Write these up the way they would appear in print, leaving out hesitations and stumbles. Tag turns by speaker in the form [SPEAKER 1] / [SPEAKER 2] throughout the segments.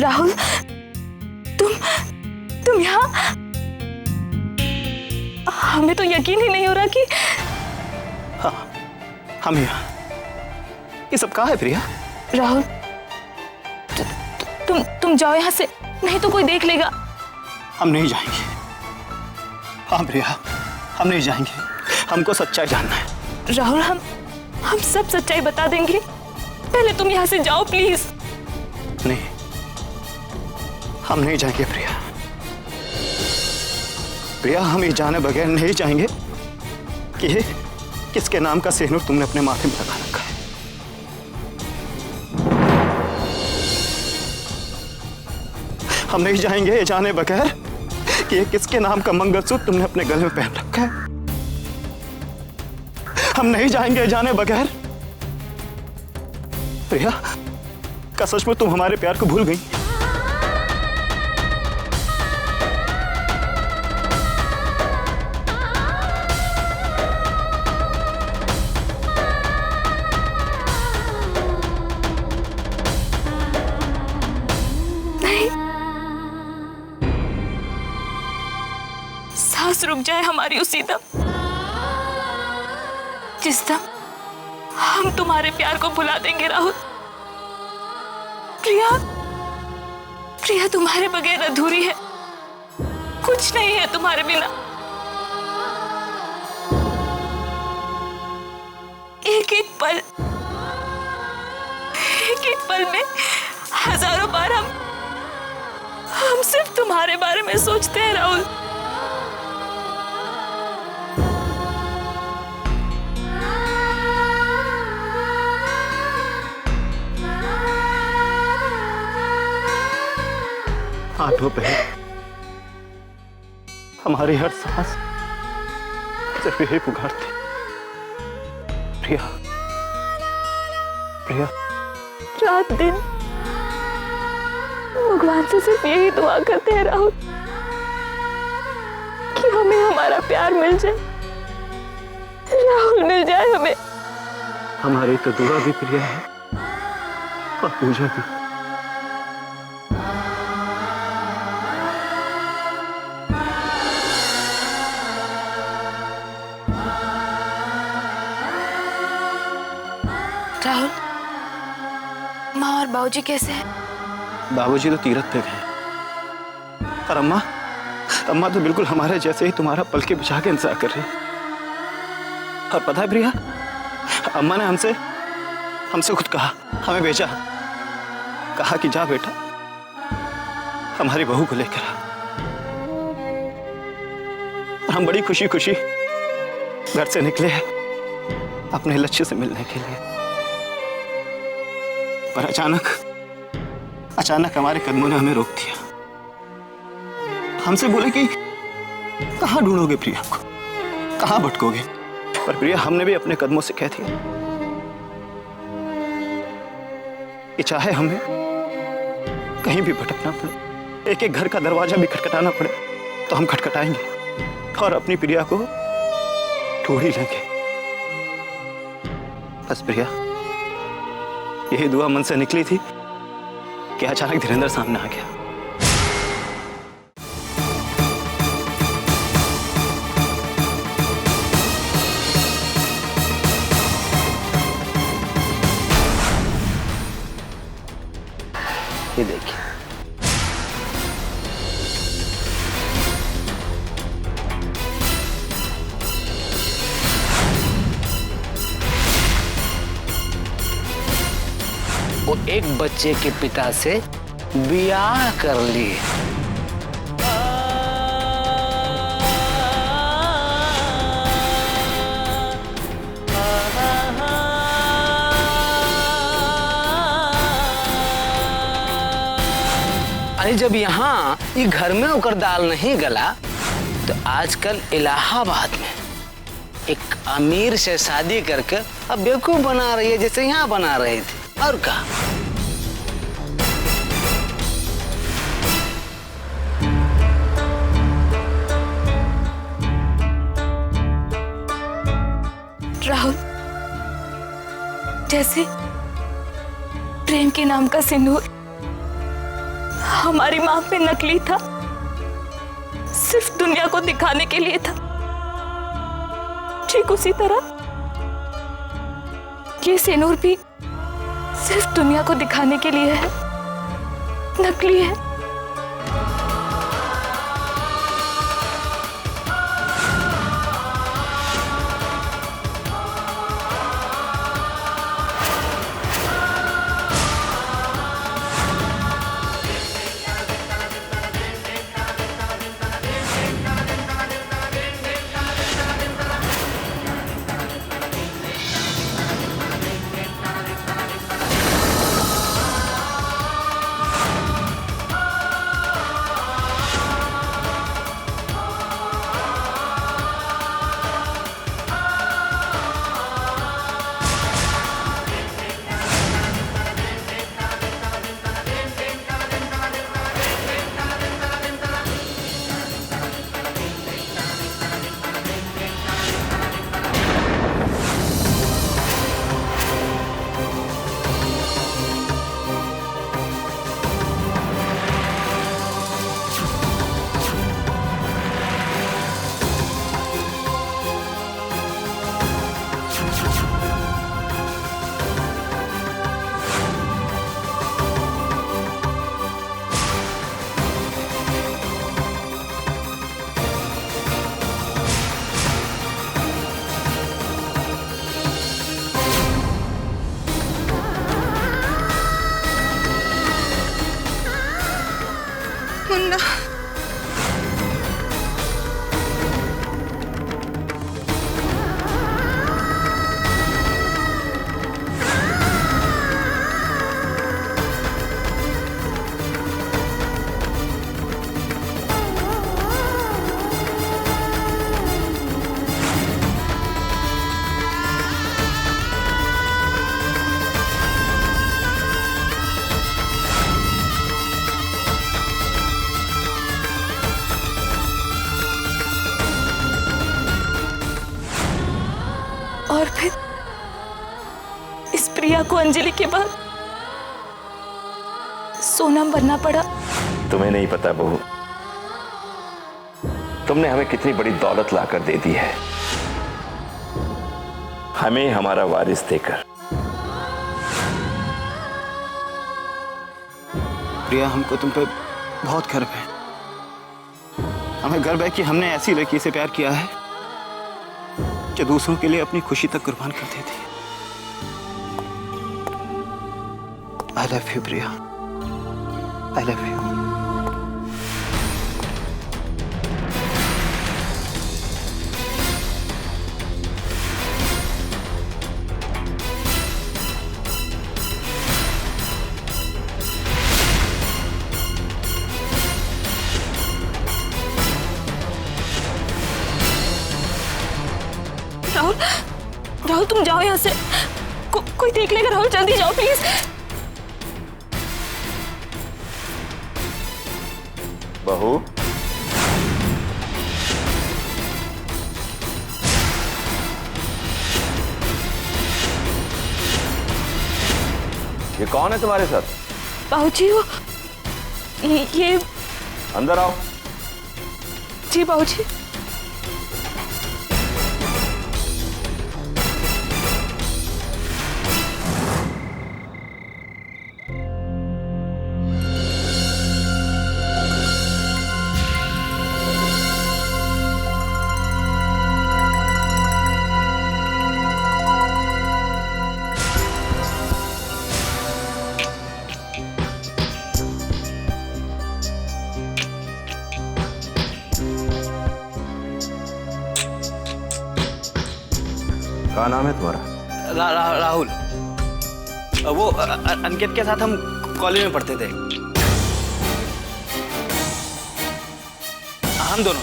[SPEAKER 1] राहुल, तुम यहाँ? हमें तो यकीन ही नहीं हो रहा कि
[SPEAKER 2] हाँ, हम यहाँ। ये सब कहाँ है प्रिया?
[SPEAKER 1] राहुल, तुम जाओ यहाँ से, नहीं तो कोई देख लेगा।
[SPEAKER 2] हम नहीं जाएंगे। हाँ प्रिया, हम नहीं जाएंगे। हमको सच्चाई जानना है।
[SPEAKER 1] राहुल, हम सब सच्चाई बता देंगे। पहले तुम यहाँ से जाओ प्लीज।
[SPEAKER 2] नहीं, हम नहीं जाएंगे प्रिया। प्रिया, हम ये जाने बगैर नहीं जाएंगे कि ये किसके नाम का सेहनूर तुमने अपने माथे में लगा रखा है। हम नहीं जाएंगे ये जाने बगैर कि ये किसके नाम का मंगलसूत्र तुमने अपने गले में पहन रखा है। हम नहीं जाएंगे जाने बगैर। प्रिया, क्या सच में तुम हमारे प्यार को भूल गई?
[SPEAKER 1] सांस रुक जाए हमारी उसी दम, जिस दम हम तुम्हारे प्यार को भुला देंगे। राहुल, प्रिया, प्रिया तुम्हारे बगैर अधूरी है। कुछ नहीं है तुम्हारे बिना। एक एक पल में हजारों बार हम सिर्फ तुम्हारे बारे में सोचते हैं राहुल।
[SPEAKER 2] आठों पहर हमारी हर सांस सिर्फ यही पुकारती, प्रिया, प्रिया।
[SPEAKER 1] रात दिन भगवान से सिर्फ यही दुआ करते हैं राहुल कि हमें हमारा प्यार मिल जाए। राहुल, मिल जाए हमें।
[SPEAKER 2] हमारी तो दुआ भी प्रिया है और पूजा भी।
[SPEAKER 1] राहुल, माँ और बाबूजी कैसे हैं?
[SPEAKER 2] बाबूजी तो तीरथ पे गए और अम्मा तो बिल्कुल हमारे जैसे ही तुम्हारा पलके बिछा के इंतजार कर रही है। और पता है प्रिया, अम्मा ने हमसे खुद कहा, हमें भेजा, कहा कि जा बेटा, हमारी बहू को लेकर आ। और हम बड़ी खुशी खुशी घर से निकले हैं अपने लक्ष्य से मिलने के लिए। पर अचानक हमारे कदमों ने हमें रोक दिया। हमसे बोले कि कहां ढूंढोगे प्रिया को, कहां भटकोगे। पर प्रिया, हमने भी अपने कदमों से कह दिया कि चाहे हमें कहीं भी भटकना पड़े, एक एक घर का दरवाजा भी खटखटाना पड़े, तो हम खटखटाएंगे और अपनी प्रिया को ढूंढ ही लेंगे। बस प्रिया, यही दुआ मन से निकली थी कि अचानक धीरेंद्र सामने आ गया। ये देखिए,
[SPEAKER 3] वो एक बच्चे के पिता से ब्याह कर लिए। अरे जब यहाँ ये घर में होकर दाल नहीं गला, तो आजकल इलाहाबाद में एक अमीर से शादी करके अब बेवकूफ बना रही है, जैसे यहाँ बना रहे थे। और क्या?
[SPEAKER 1] राहुल, जैसे प्रेम के नाम का सिंदूर हमारी माँ पे नकली था, सिर्फ दुनिया को दिखाने के लिए था। ठीक उसी तरह ये सिंदूर भी सिर्फ दुनिया को दिखाने के लिए है, नकली है।
[SPEAKER 4] मुन्ना,
[SPEAKER 1] और फिर इस प्रिया को अंजलि के बाद सोनम बनना पड़ा।
[SPEAKER 5] तुम्हें नहीं पता बहू, तुमने हमें कितनी बड़ी दौलत लाकर दे दी है, हमें हमारा वारिस देकर।
[SPEAKER 2] प्रिया, हमको तुम पे बहुत गर्व है। हमें गर्व है कि हमने ऐसी लड़की से प्यार किया है जो दूसरों के लिए अपनी खुशी तक कुर्बान कर देती है। I love you, Priya. I love you।
[SPEAKER 1] Rahul, Rahul तुम जाओ यहाँ से। कोई देख लेगा। राहुल जल्दी जाओ प्लीज।
[SPEAKER 5] बहू, ये कौन है तुम्हारे साथ?
[SPEAKER 1] बाबूजी वो ये
[SPEAKER 5] अंदर आओ।
[SPEAKER 1] जी बाबूजी।
[SPEAKER 5] क्या नाम है तुम्हारा?
[SPEAKER 2] राहुल। वो अनिकेत के साथ हम कॉलेज में पढ़ते थे। हम दोनों,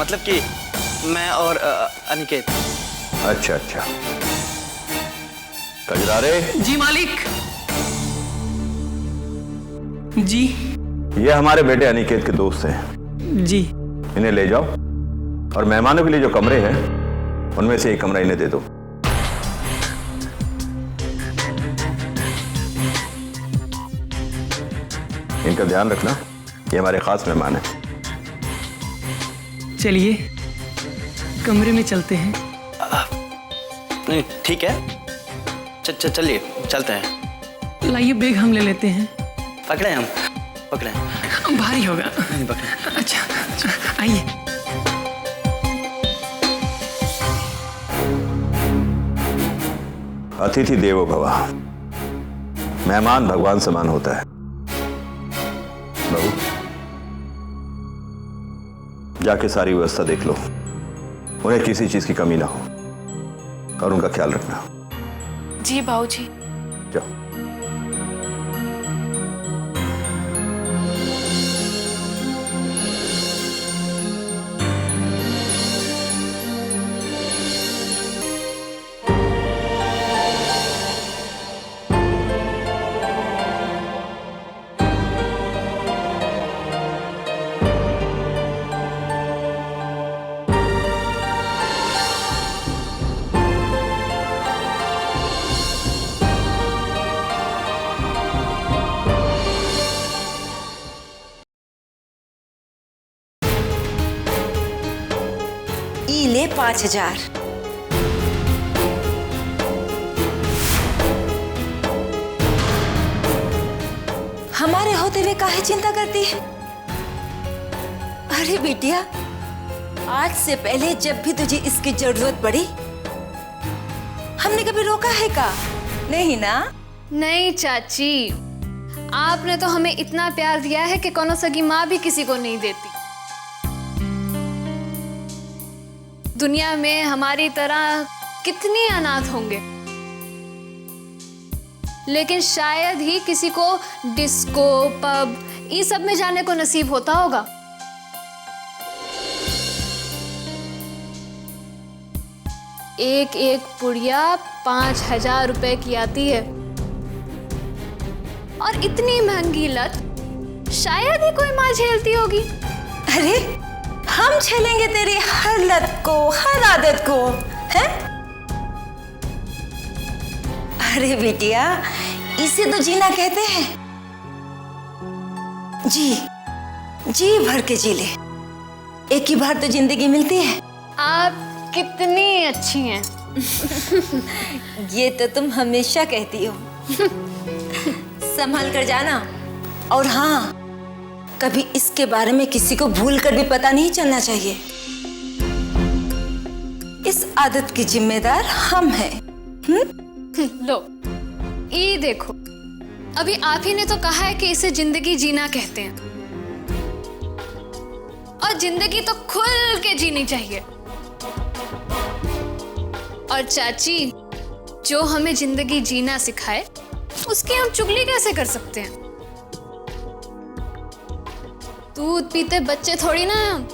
[SPEAKER 2] मतलब कि मैं और अनिकेत।
[SPEAKER 5] अच्छा अच्छा। कजरारे।
[SPEAKER 4] जी मालिक। जी।
[SPEAKER 5] ये हमारे बेटे अनिकेत के दोस्त हैं।
[SPEAKER 4] जी।
[SPEAKER 5] इन्हें ले जाओ और मेहमानों के लिए जो कमरे हैं उनमें से एक कमरा इन्हें दे दो। इनका ध्यान रखना, ये हमारे खास मेहमान हैं।
[SPEAKER 4] चलिए कमरे में चलते हैं।
[SPEAKER 2] नहीं ठीक है, चलिए चलते हैं।
[SPEAKER 4] लाइए बैग हम ले लेते हैं।
[SPEAKER 2] पकड़े हम, पकड़े।
[SPEAKER 4] भारी होगा।
[SPEAKER 2] नहीं पकड़े।
[SPEAKER 4] अच्छा आइए।
[SPEAKER 5] अतिथि देवो भव, मेहमान भगवान समान होता है। बाबू जाके सारी व्यवस्था देख लो, उन्हें किसी चीज की कमी ना हो और उनका ख्याल रखना।
[SPEAKER 1] जी बाबूजी।
[SPEAKER 5] जाओ।
[SPEAKER 6] ले 5,000। हमारे होते हुए काहे चिंता करती है? अरे बिटिया, आज से पहले जब भी तुझे इसकी जरूरत पड़ी, हमने कभी रोका है का? नहीं ना?
[SPEAKER 7] नहीं चाची, आपने तो हमें इतना प्यार दिया है कि कोनो सगी माँ भी किसी को नहीं देती। दुनिया में हमारी तरह कितने अनाथ होंगे, लेकिन शायद ही किसी को डिस्को, पब, ये सब में जाने को नसीब होता होगा। एक एक पुड़िया 5,000 रुपए की आती है, और इतनी महंगी लत शायद ही कोई माँ झेलती होगी।
[SPEAKER 6] अरे हम झेलेंगे तेरी हर लत को, हर आदत को, हैं? अरे बिटिया, इसे तो जीना कहते हैं। जी भर के जी ले, एक ही बार तो जिंदगी मिलती है।
[SPEAKER 7] आप कितनी अच्छी हैं।
[SPEAKER 6] ये तो तुम हमेशा कहती हो। संभल कर जाना, और हाँ, कभी इसके बारे में किसी को भूल कर भी पता नहीं चलना चाहिए। इस आदत की जिम्मेदार हम हैं।
[SPEAKER 7] लो, ये देखो, अभी आप ही ने तो कहा है कि इसे जिंदगी जीना कहते हैं, और जिंदगी तो खुल के जीनी चाहिए। और चाची, जो हमें जिंदगी जीना सिखाए, उसकी हम चुगली कैसे कर सकते हैं? दूध पीते बच्चे थोड़ी ना हम।